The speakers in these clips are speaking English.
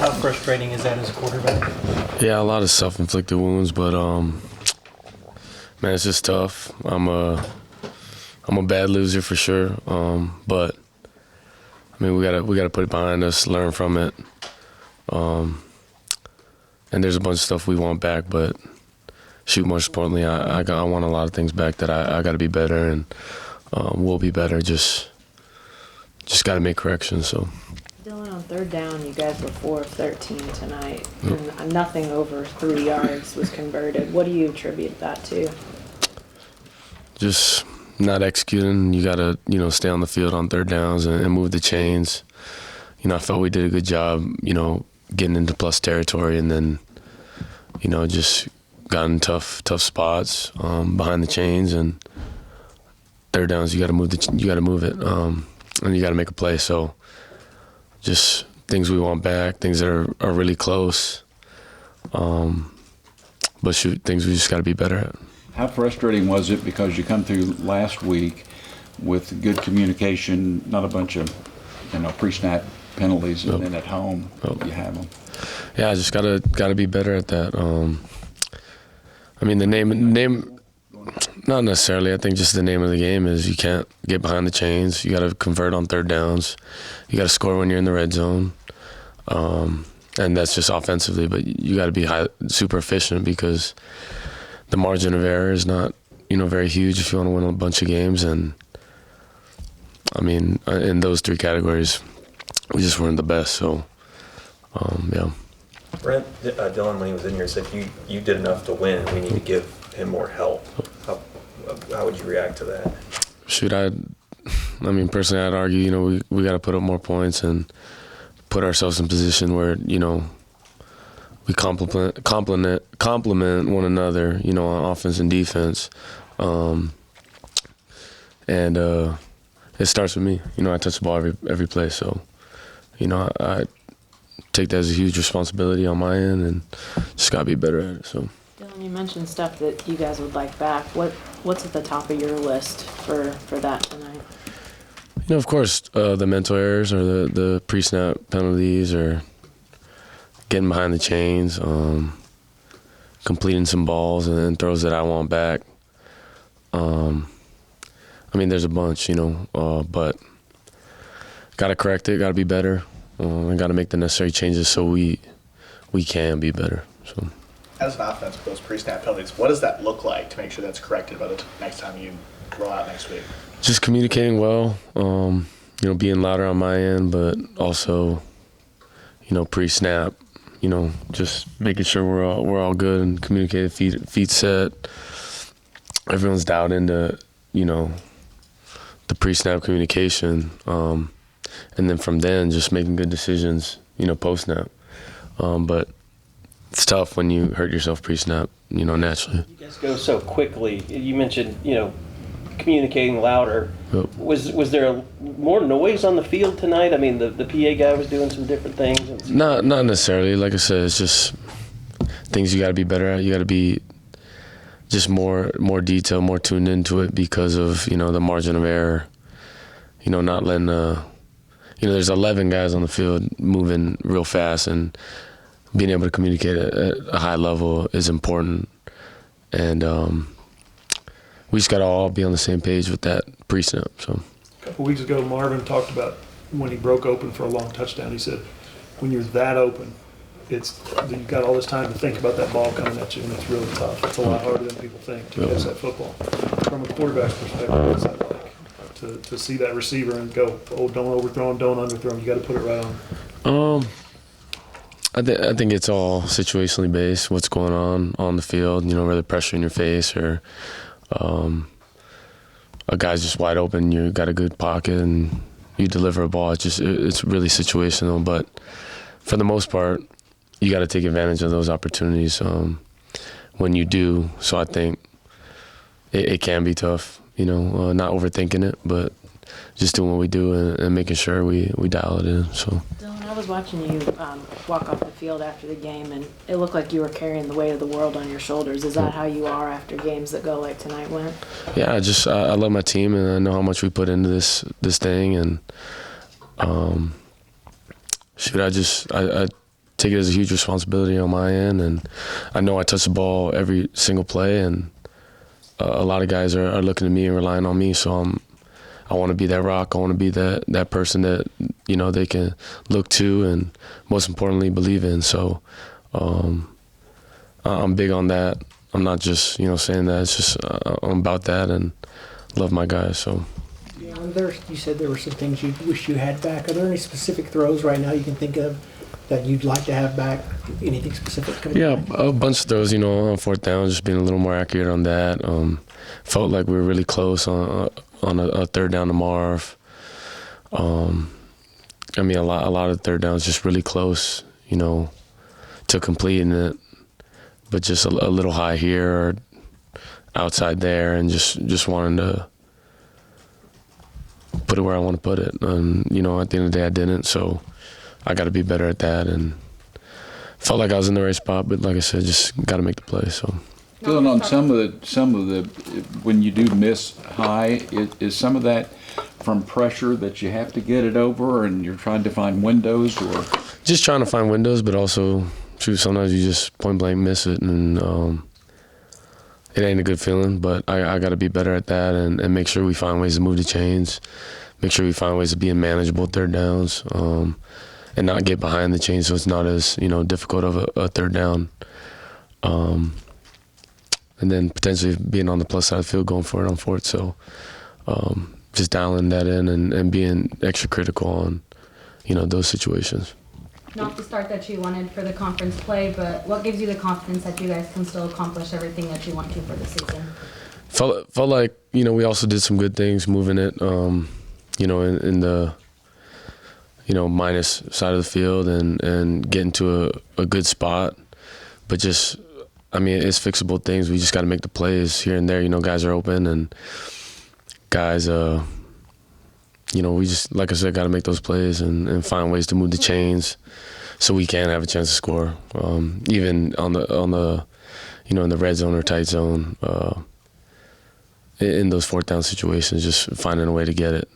How frustrating is that as a quarterback? Yeah, a lot of self-inflicted wounds, but man, it's just tough. I'm a bad loser for sure, but I mean we gotta put it behind us, learn from it, and there's a bunch of stuff we want back, but shoot, most importantly, I want a lot of things back that I got to be better, and we'll be better. Just got to make corrections. So. Dillon, on third down, you guys were 4 of 13 tonight, and nothing over 3 yards was converted. What do you attribute that to? Just not executing. You got to, stay on the field on third downs and move the chains. I felt we did a good job, getting into plus territory, and then, just got in tough spots behind the chains, and third downs you got to move it, and you got to make a play. So. Just things we want back, things that are really close. But shoot, things we just got to be better at. How frustrating was it because you come through last week with good communication, not a bunch of pre-snap penalties, and then at home you have them? Yeah, I just gotta be better at that. I mean, the name. Not necessarily. I think just the name of the game is you can't get behind the chains. You got to convert on third downs. You got to score when you're in the red zone. And that's just offensively, but you got to be super efficient because the margin of error is not, very huge if you want to win a bunch of games. And, I mean, in those 3 categories, we just weren't the best. So, yeah. Brent, Dillon, when he was in here, said you did enough to win. We need to give him more help. How would you react to that? Shoot, I mean, personally, I'd argue, we got to put up more points and put ourselves in position where, we complement one another, on offense and defense. And it starts with me. I touch the ball every play, so, I take that as a huge responsibility on my end and just got to be better at it, so. You mentioned stuff that you guys would like back. What's at the top of your list for that tonight? Of course, the mental errors or the pre-snap penalties or getting behind the chains, completing some balls and throws that I want back. I mean, there's a bunch, but got to correct it, got to be better, and got to make the necessary changes so we can be better. So. As an offense with those pre-snap penalties, what does that look like to make sure that's corrected by the next time you roll out next week? Just communicating well, being louder on my end, but also, pre-snap, just making sure we're all good and communicated, feet set. Everyone's dialed into, the pre-snap communication, and then from then just making good decisions, post-snap. But it's tough when you hurt yourself pre-snap, naturally. You guys go so quickly. You mentioned, communicating louder. Yep. Was there more noise on the field tonight? I mean, the PA guy was doing some different things. Not necessarily. Like I said, it's just things you got to be better at. You got to be just more detail, more tuned into it because of, the margin of error. Not letting, there's 11 guys on the field moving real fast, and being able to communicate at a high level is important. And we just got to all be on the same page with that pre-snap. So. A couple weeks ago, Marvin talked about when he broke open for a long touchdown. He said, when you're that open, you've got all this time to think about that ball coming at you, and it's really tough. It's a lot harder than people think to catch that football. From a quarterback's perspective, what's that like? To see that receiver and go, don't overthrow him, don't underthrow him. You got to put it right on. I think it's all situationally based. What's going on the field? Whether pressure in your face or a guy's just wide open. You got a good pocket and you deliver a ball. It's really situational. But for the most part, you got to take advantage of those opportunities when you do. So I think it can be tough. Not overthinking it, but just doing what we do and making sure we dial it in. So. Dillon, I was watching you walk off the field after the game, and it looked like you were carrying the weight of the world on your shoulders. Is that how you are after games that go like tonight went? Yeah, I love my team, and I know how much we put into this thing, and I take it as a huge responsibility on my end, and I know I touch the ball every single play, and a lot of guys are looking at me and relying on me, so I want to be that rock. I want to be that person that, you know, they can look to and most importantly believe in. So I'm big on that. I'm not just, you know, saying that. It's just I'm about that and love my guys. So. Yeah, you said there were some things you wish you had back. Are there any specific throws right now you can think of that you'd like to have back? Anything specific coming back? A bunch of throws, you know, on fourth down, just being a little more accurate on that. Felt like we were really close on a third down to Marv. I mean, a lot of third downs just really close, you know, to completing it, but just a little high here or outside there, and just wanting to put it where I want to put it. And, you know, at the end of the day, I didn't, so I got to be better at that. And felt like I was in the right spot, but like I said, just got to make the play. So. Dillon, on some of the when you do miss high, is some of that from pressure that you have to get it over, and you're trying to find windows, or just trying to find windows, but also, true, sometimes you just point blank miss it, and it ain't a good feeling. But I got to be better at that, and make sure we find ways to move the chains, make sure we find ways to be in manageable third downs, and not get behind the chains, so it's not as, you know, difficult of a third down. And then potentially being on the plus side of the field, going for it on fourth. So just dialing that in and being extra critical on, you know, those situations. Not the start that you wanted for the conference play, but what gives you the confidence that you guys can still accomplish everything that you want to for the season? Felt like, you know, we also did some good things moving it, you know, in the, you know, minus side of the field and getting to a good spot. But just, I mean, it's fixable things. We just got to make the plays here and there. You know, guys are open, and guys, you know, we just, like I said, got to make those plays and find ways to move the chains so we can have a chance to score. Even on the, you know, in the red zone or tight zone, in those fourth down situations, just finding a way to get it.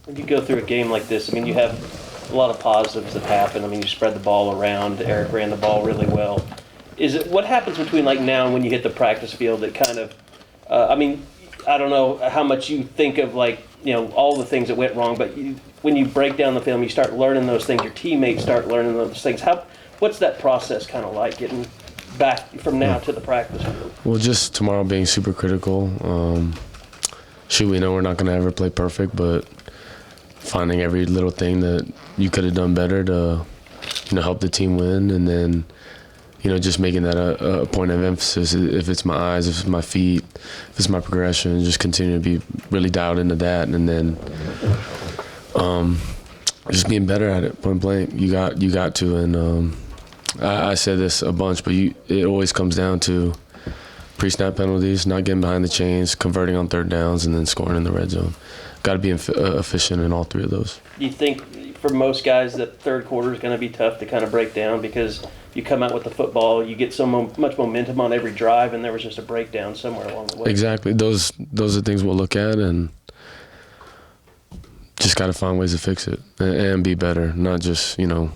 When you go through a game like this, I mean, you have a lot of positives that happen. I mean, you spread the ball around. Eric ran the ball really well. What happens between like now and when you hit the practice field that kind of, I mean, I don't know how much you think of, like, you know, all the things that went wrong, but when you break down the film, you start learning those things, your teammates start learning those things. What's that process kind of like, getting back from now to the practice field? Well, just tomorrow being super critical. We know we're not going to ever play perfect, but finding every little thing that you could have done better to, you know, help the team win, and then, you know, just making that a point of emphasis. If it's my eyes, if it's my feet, if it's my progression, just continue to be really dialed into that. And then just being better at it, point blank. You got to. And I said this a bunch, but it always comes down to pre-snap penalties, not getting behind the chains, converting on third downs, and then scoring in the red zone. Got to be efficient in all three of those. You think for most guys that third quarter is going to be tough to kind of break down, because you come out with the football, you get so much momentum on every drive, and there was just a breakdown somewhere along the way. Exactly. Those are things we'll look at, and just got to find ways to fix it and be better, not just, you know,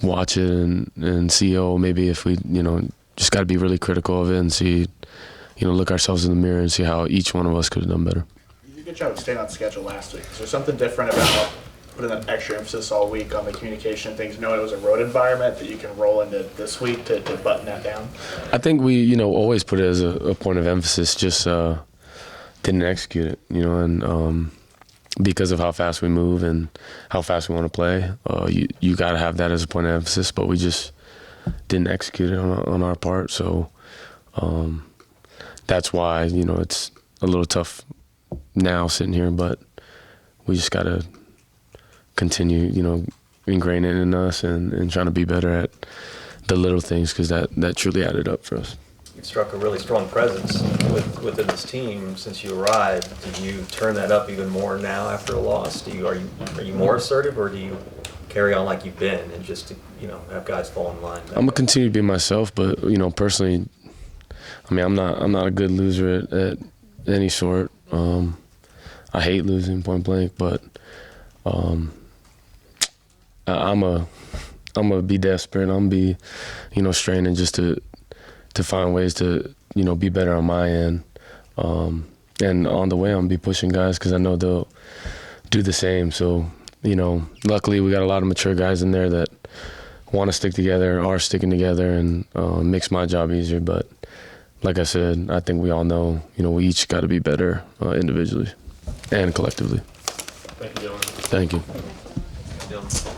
watch it and see, oh, maybe if we, you know, just got to be really critical of it and see, you know, look ourselves in the mirror and see how each one of us could have done better. You did a good job of staying on schedule last week. Is there something different about putting that extra emphasis all week on the communication things, knowing it was a road environment, that you can roll into this week to button that down? I think we, you know, always put it as a point of emphasis, just didn't execute it, you know, and because of how fast we move and how fast we want to play, you got to have that as a point of emphasis, but we just didn't execute it on our part. So that's why, you know, it's a little tough now sitting here, but we just got to continue, you know, ingraining it in us and trying to be better at the little things, because that truly added up for us. You've struck a really strong presence within this team since you arrived. Did you turn that up even more now after a loss? Are you more assertive, or do you carry on like you've been and just, you know, have guys fall in line? I'm gonna continue to be myself, but, you know, personally, I mean, I'm not a good loser at any sort. I hate losing, point blank, but I'm gonna be desperate. I'm gonna be, straining just to find ways to, be better on my end. And on the way, I'm gonna be pushing guys because I know they'll do the same. So, luckily we got a lot of mature guys in there that want to stick together, are sticking together, and makes my job easier. But like I said, I think we all know, we each got to be better individually and collectively. Thank you, Dillon. Thank you. Dylan.